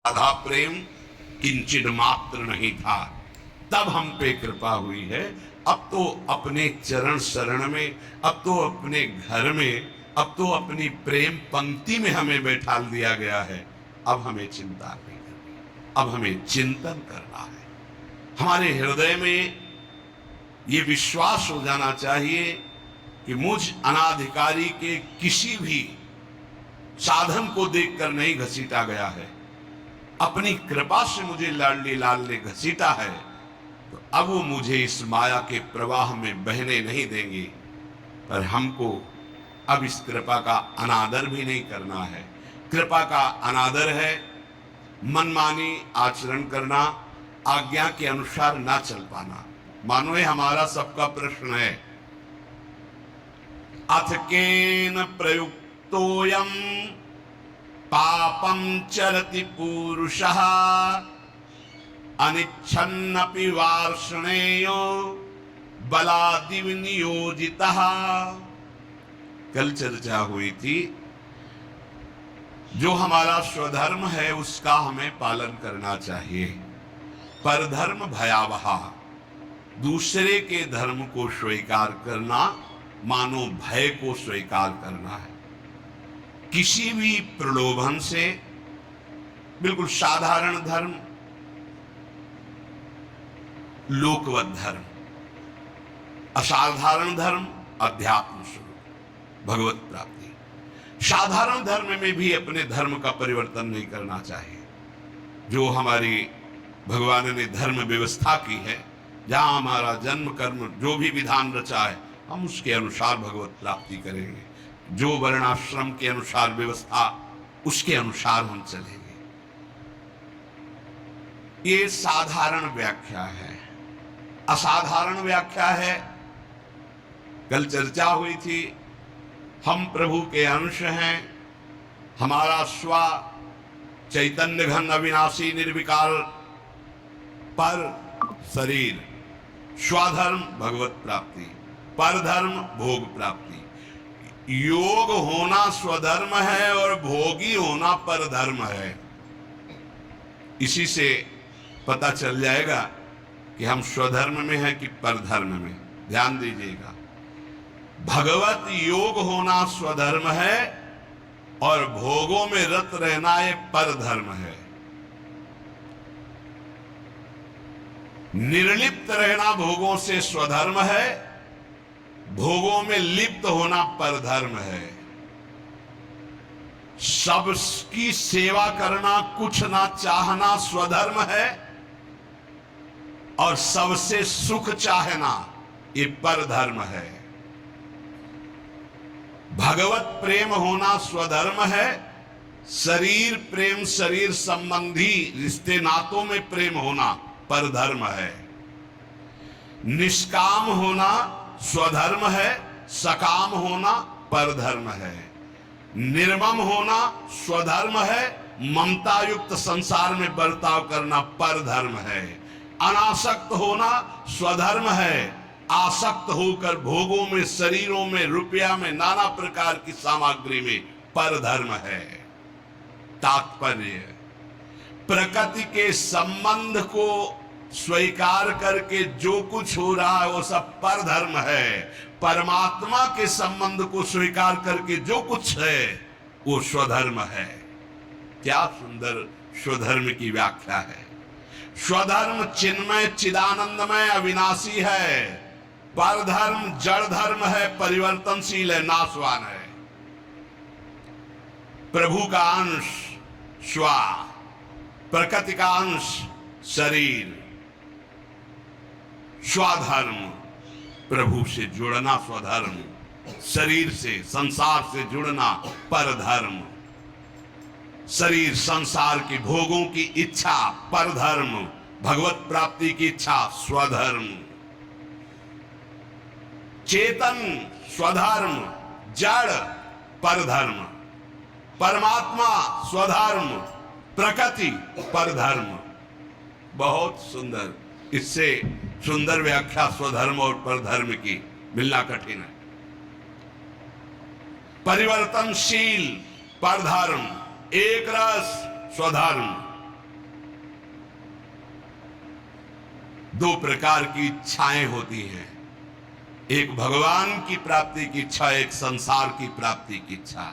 राधा प्रेम किंचित मात्र नहीं था, तब हम पे कृपा हुई है। अब तो अपने चरण शरण में, अब तो अपने घर में, अब तो अपनी प्रेम पंक्ति में हमें बैठा दिया गया है। अब हमें चिंता नहीं करनी, अब हमें चिंतन करना है। हमारे हृदय में ये विश्वास हो जाना चाहिए कि मुझ अनाधिकारी के किसी भी साधन को देखकर नहीं घसीटा गया है, अपनी कृपा से मुझे लाडली लाल ने घसीटा है, तो अब वो मुझे इस माया के प्रवाह में बहने नहीं देंगे। पर हमको अब इस कृपा का अनादर भी नहीं करना है। कृपा का अनादर है मनमानी आचरण करना, आज्ञा के अनुसार ना चल पाना। मानो ये हमारा सबका प्रश्न है, अथ केन प्रयुक्तोयम पापं चरति पुरुषः अनिच्छन्नपि वार्ष्णेयो बलादिव नियोजितः। कल चर्चा हुई थी, जो हमारा स्वधर्म है उसका हमें पालन करना चाहिए। परधर्म भयावह, दूसरे के धर्म को स्वीकार करना मानो भय को स्वीकार करना है। किसी भी प्रलोभन से, बिल्कुल साधारण धर्म, लोकवत धर्म, असाधारण धर्म, अध्यात्म स्वरूप, भगवत प्राप्ति। साधारण धर्म में भी अपने धर्म का परिवर्तन नहीं करना चाहिए। जो हमारी भगवान ने धर्म व्यवस्था की है, जहां हमारा जन्म कर्म जो भी विधान रचा है, हम उसके अनुसार भगवत प्राप्ति करेंगे। जो वर्णाश्रम के अनुसार व्यवस्था, उसके अनुसार हम चलेंगे। ये साधारण व्याख्या है। असाधारण व्याख्या है, कल चर्चा हुई थी, हम प्रभु के अंश हैं। हमारा स्व चैतन्य घन अविनाशी निर्विकार पर शरीर, स्वधर्म भगवत प्राप्ति, परधर्म भोग प्राप्ति। योग होना स्वधर्म है और भोगी होना परधर्म है। इसी से पता चल जाएगा कि हम स्वधर्म में हैं कि परधर्म में। ध्यान दीजिएगा, भगवत योग होना स्वधर्म है और भोगों में रत रहना ये परधर्म है। निर्लिप्त रहना भोगों से स्वधर्म है, भोगों में लिप्त होना परधर्म है। सबकी सेवा करना, कुछ ना चाहना स्वधर्म है, और सबसे सुख चाहना ये परधर्म है। भगवत प्रेम होना स्वधर्म है, शरीर प्रेम, शरीर संबंधी रिश्ते नातों में प्रेम होना परधर्म है। निष्काम होना स्वधर्म है, सकाम होना परधर्म है। निर्मम होना स्वधर्म है, ममता युक्त संसार में बर्ताव करना परधर्म है। अनासक्त होना स्वधर्म है, आसक्त होकर भोगों में, शरीरों में, रुपया में, नाना प्रकार की सामग्री में परधर्म है। तात्पर्य, प्रकृति के संबंध को स्वीकार करके जो कुछ हो रहा है वो सब परधर्म है। परमात्मा के संबंध को स्वीकार करके जो कुछ है वो स्वधर्म है। क्या सुंदर स्वधर्म की व्याख्या है। स्वधर्म चिन्मय, चिदानंदमय, अविनाशी है। परधर्म जड़ धर्म है, परिवर्तनशील है, नाशवान है। प्रभु का अंश स्व, प्रकृति का अंश शरीर। स्वधर्म प्रभु से जुड़ना स्वधर्म, शरीर से, संसार से जुड़ना परधर्म। शरीर संसार के भोगों की इच्छा परधर्म, भगवत प्राप्ति की इच्छा स्वधर्म। चेतन स्वधर्म, जड़ परधर्म, परमात्मा स्वधर्म, प्रकृति परधर्म। बहुत सुंदर। इससे सुंदर व्याख्या स्वधर्म और परधर्म की मिलना कठिन है। परिवर्तनशील परधर्म, एक रस स्वधर्म, दो प्रकार की इच्छाएं होती हैं, एक भगवान की प्राप्ति की इच्छा, एक संसार की प्राप्ति की इच्छा।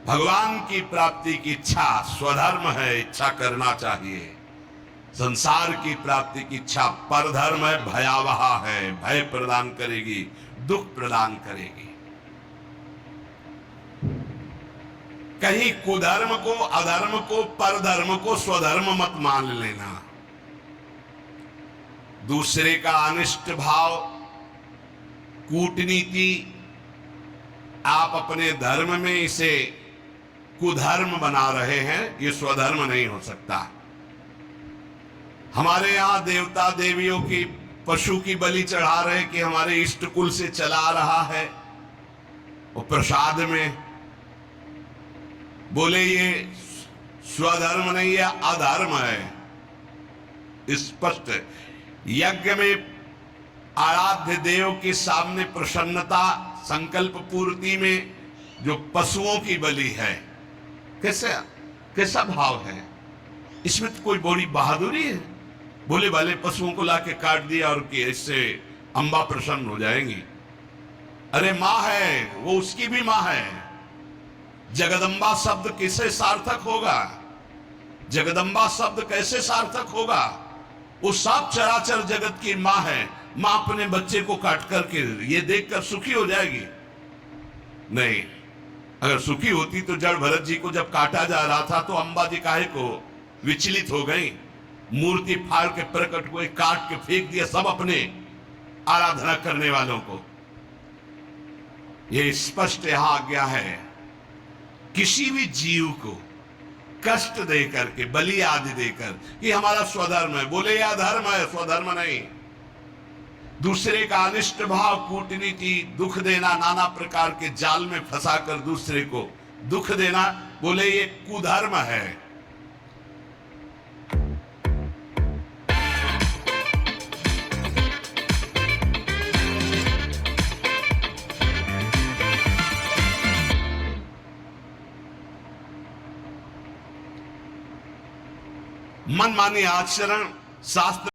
भगवान की प्राप्ति की इच्छा स्वधर्म है, इच्छा करना चाहिए। संसार की प्राप्ति की इच्छा परधर्म है, भयावह है, भय प्रदान करेगी, दुख प्रदान करेगी। कहीं कुधर्म को, अधर्म को, परधर्म को स्वधर्म मत मान लेना। दूसरे का अनिष्ट भाव, कूटनीति आप अपने धर्म में इसे कुधर्म बना रहे हैं, ये स्वधर्म नहीं हो सकता। हमारे यहां देवता देवियों की, पशु की बलि चढ़ा रहे कि हमारे इष्ट कुल से चला रहा है, वो प्रसाद में बोले ये स्वधर्म नहीं है, अधर्म है। स्पष्ट यज्ञ में आराध्य देव के सामने प्रसन्नता, संकल्प पूर्ति में जो पशुओं की बलि है, कैसा भाव है? इसमें तो कोई बड़ी बहादुरी है? बोले वाले पशुओं को लाके काट दिया और कि इससे अम्बा प्रसन्न हो जाएंगी। अरे मां है, वो उसकी भी मां है। जगदम्बा शब्द कैसे सार्थक होगा? जगदम्बा शब्द कैसे सार्थक होगा? वो सब चराचर जगत की मां है। मां अपने बच्चे को काट करके ये देखकर सुखी हो जाएगी? नहीं। अगर सुखी होती तो जड़ भरत जी को जब काटा जा रहा था तो अम्बा जी काहे को विचलित हो गई, मूर्ति फाड़ के प्रकट हुए, काट के फेंक दिया सब अपने आराधना करने वालों को। यह स्पष्ट यहां आज्ञा है, किसी भी जीव को कष्ट देकर के, बलि आदि देकर, ये हमारा स्वधर्म है, बोले यह धर्म है, स्वधर्म नहीं। दूसरे का अनिष्ट भाव, कूटनीति, दुख देना, नाना प्रकार के जाल में फंसाकर दूसरे को दुख देना, बोले ये कुधर्म है। मनमानी आचरण शास्त्र